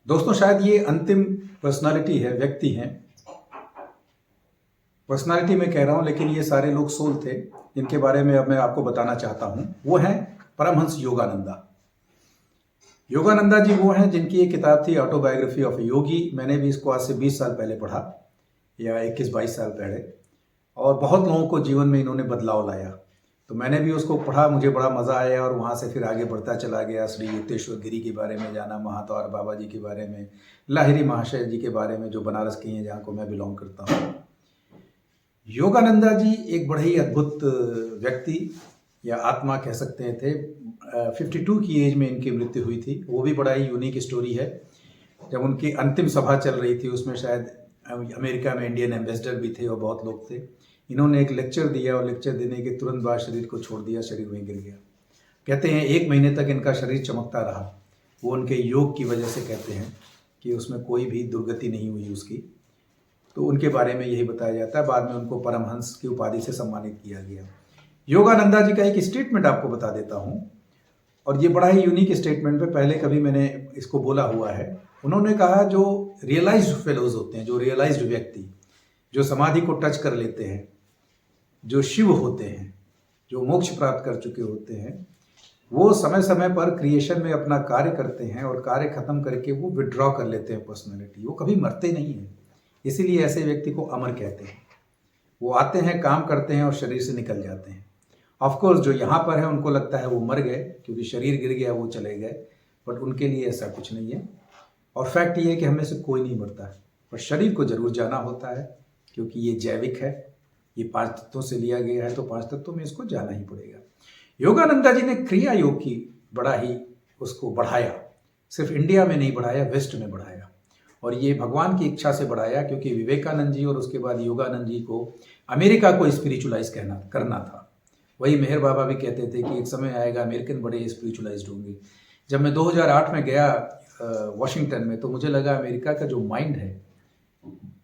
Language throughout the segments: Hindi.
दोस्तों, शायद ये अंतिम पर्सनालिटी है, व्यक्ति हैं। पर्सनालिटी मैं कह रहा हूँ, लेकिन ये सारे लोग सोल थे जिनके बारे में अब मैं आपको बताना चाहता हूँ। वो हैं परमहंस योगानंदा। योगानंदा जी वो हैं जिनकी एक किताब थी ऑटोबायोग्राफी ऑफ योगी। मैंने भी इसको आज से 20 साल पहले पढ़ा, या 21-22 साल पहले, और बहुत लोगों को जीवन में इन्होंने बदलाव लाया। तो मैंने भी उसको पढ़ा, मुझे बड़ा मज़ा आया, और वहाँ से फिर आगे बढ़ता चला गया। श्री युक्तेश्वर गिरी के बारे में जाना, महात्मा बाबा जी के बारे में, लाहिरी महाशय जी के बारे में, जो बनारस के हैं, जहाँ को मैं बिलोंग करता हूँ। योगानंदा जी एक बड़े ही अद्भुत व्यक्ति या आत्मा कह सकते थे। 52 की एज में इनकी मृत्यु हुई थी। वो भी बड़ा ही यूनिक स्टोरी है। जब उनकी अंतिम सभा चल रही थी, उसमें शायद अमेरिका में इंडियन एम्बेसडर भी थे और बहुत लोग थे। इन्होंने एक लेक्चर दिया और लेक्चर देने के तुरंत बाद शरीर को छोड़ दिया, शरीर वहीं गिर गया। कहते हैं 1 महीने तक इनका शरीर चमकता रहा। वो उनके योग की वजह से कहते हैं कि उसमें कोई भी दुर्गति नहीं हुई उसकी। तो उनके बारे में यही बताया जाता है। बाद में उनको परमहंस की उपाधि से सम्मानित किया गया। योगानंदा जी का एक स्टेटमेंट आपको बता देता हूँ, और ये बड़ा ही यूनिक स्टेटमेंट है। पहले कभी मैंने इसको बोला हुआ है। उन्होंने कहा, जो रियलाइज्ड फेलोज होते हैं, जो रियलाइज्ड व्यक्ति, जो समाधि को टच कर लेते हैं, जो शिव होते हैं, जो मोक्ष प्राप्त कर चुके होते हैं, वो समय समय पर क्रिएशन में अपना कार्य करते हैं, और कार्य खत्म करके वो विड्रॉ कर लेते हैं पर्सनैलिटी। वो कभी मरते नहीं हैं। इसीलिए ऐसे व्यक्ति को अमर कहते हैं। वो आते हैं, काम करते हैं और शरीर से निकल जाते हैं। ऑफकोर्स जो यहाँ पर है उनको लगता है वो मर गए, क्योंकि शरीर गिर गया, वो चले गए, बट उनके लिए ऐसा कुछ नहीं है। और फैक्ट ये है कि हमें से कोई नहीं मरता है, पर शरीर को जरूर जाना होता है, क्योंकि ये जैविक है, ये 5 तत्वों से लिया गया है, तो 5 तत्वों में इसको जाना ही पड़ेगा। योगानंदा जी ने क्रिया योग की बड़ा ही उसको बढ़ाया। सिर्फ इंडिया में नहीं बढ़ाया, वेस्ट में बढ़ाया, और ये भगवान की इच्छा से बढ़ाया, क्योंकि विवेकानंद जी और उसके बाद योगानंद जी को अमेरिका को स्पिरिचुलाइज करना था। वही मेहर बाबा भी कहते थे कि एक समय आएगा अमेरिकन बड़े स्पिरिचुलाइज्ड होंगे। जब मैं 2008 में गया वॉशिंगटन में, तो मुझे लगा अमेरिका का जो माइंड है,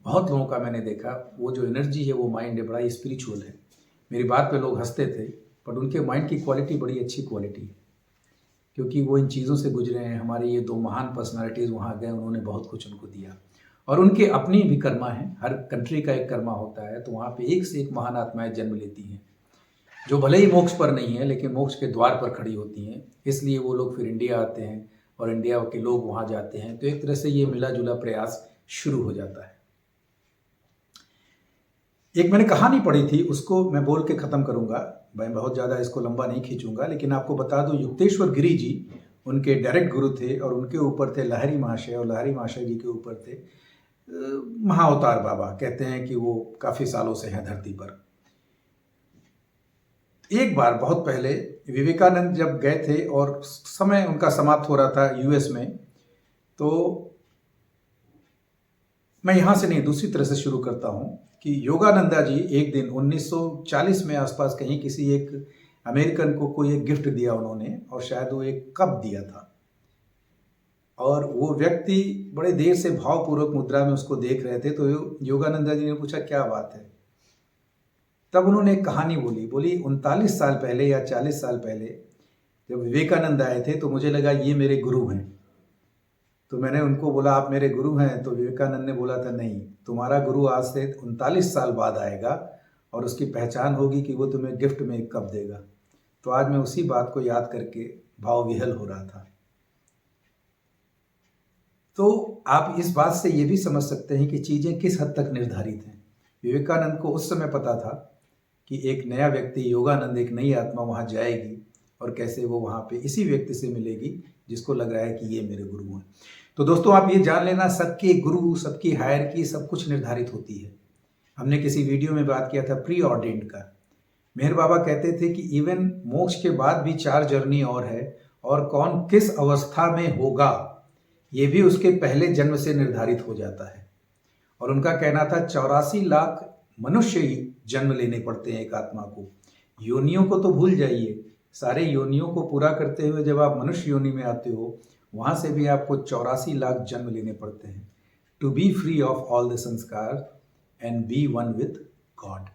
बहुत लोगों का मैंने देखा, वो जो एनर्जी है, वो माइंड है, बड़ा ही स्पिरिचुअल है। मेरी बात पे लोग हंसते थे, बट उनके माइंड की क्वालिटी बड़ी अच्छी क्वालिटी है, क्योंकि वो इन चीज़ों से गुजरे हैं। हमारे ये 2 महान पर्सनालिटीज़ वहाँ गए, उन्होंने बहुत कुछ उनको दिया, और उनके अपनी भी कर्मा है। हर कंट्री का एक कर्मा होता है, तो वहाँ पे एक से एक महान आत्माएं जन्म लेती हैं, जो भले ही मोक्ष पर नहीं है, लेकिन मोक्ष के द्वार पर खड़ी होती हैं। इसलिए वो लोग फिर इंडिया आते हैं, और इंडिया के लोग वहाँ जाते हैं। तो एक तरह से ये मिला जुला प्रयास शुरू हो जाता है। एक मैंने कहानी पढ़ी थी, उसको मैं बोल के ख़त्म करूँगा। मैं बहुत ज़्यादा इसको लंबा नहीं खींचूंगा, लेकिन आपको बता दूं, युक्तेश्वर गिरी जी उनके डायरेक्ट गुरु थे, और उनके ऊपर थे लाहिरी महाशय, और लाहिरी महाशय जी के ऊपर थे महाअवतार बाबा। कहते हैं कि वो काफ़ी सालों से हैं धरती पर। एक बार बहुत पहले विवेकानंद जब गए थे, और समय उनका समाप्त हो रहा था यूएस में, तो मैं यहाँ से नहीं, दूसरी तरह से शुरू करता हूँ कि योगानंदा जी एक दिन 1940 में आसपास कहीं किसी एक अमेरिकन को कोई एक गिफ्ट दिया उन्होंने, और शायद वो एक कप दिया था। और वो व्यक्ति बड़े देर से भावपूर्वक मुद्रा में उसको देख रहे थे। तो योगानंदा जी ने पूछा, क्या बात है? तब उन्होंने एक कहानी बोली 39 साल पहले या 40 साल पहले जब विवेकानंद आए थे, तो मुझे लगा ये मेरे गुरु हैं। तो मैंने उनको बोला, आप मेरे गुरु हैं? तो विवेकानंद ने बोला था, नहीं, तुम्हारा गुरु आज से 39 साल बाद आएगा, और उसकी पहचान होगी कि वो तुम्हें गिफ्ट में एक कप देगा। तो आज मैं उसी बात को याद करके भाव विहल हो रहा था। तो आप इस बात से ये भी समझ सकते हैं कि चीज़ें किस हद तक निर्धारित हैं। विवेकानंद को उस समय पता था कि एक नया व्यक्ति, योगानंद, एक नई आत्मा वहाँ जाएगी, और कैसे वो वहाँ पे इसी व्यक्ति से मिलेगी जिसको लग रहा है कि ये मेरे गुरु हैं। तो दोस्तों, आप ये जान लेना, सबके गुरु, सबकी हायरार्की, सब कुछ निर्धारित होती है। हमने किसी वीडियो में बात किया था प्री ऑर्डेंड का। मेहर बाबा कहते थे कि इवन मोक्ष के बाद भी 4 जर्नी और है, और कौन किस अवस्था में होगा ये भी उसके पहले जन्म से निर्धारित हो जाता है। और उनका कहना था 84 लाख मनुष्य ही जन्म लेने पड़ते हैं एक आत्मा को। योनियों को तो भूल जाइए, सारे योनियों को पूरा करते हुए जब आप मनुष्य योनि में आते हो, वहाँ से भी आपको 84 लाख जन्म लेने पड़ते हैं, to be free of all the sanskar and be one with God.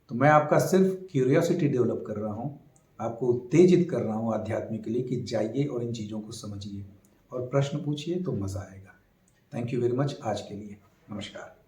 तो मैं आपका सिर्फ क्यूरियोसिटी डेवलप कर रहा हूँ, आपको उत्तेजित कर रहा हूँ आध्यात्मिक के लिए कि जाइए और इन चीज़ों को समझिए, और प्रश्न पूछिए तो मज़ा आएगा। थैंक यू वेरी मच आज के लिए। नमस्कार।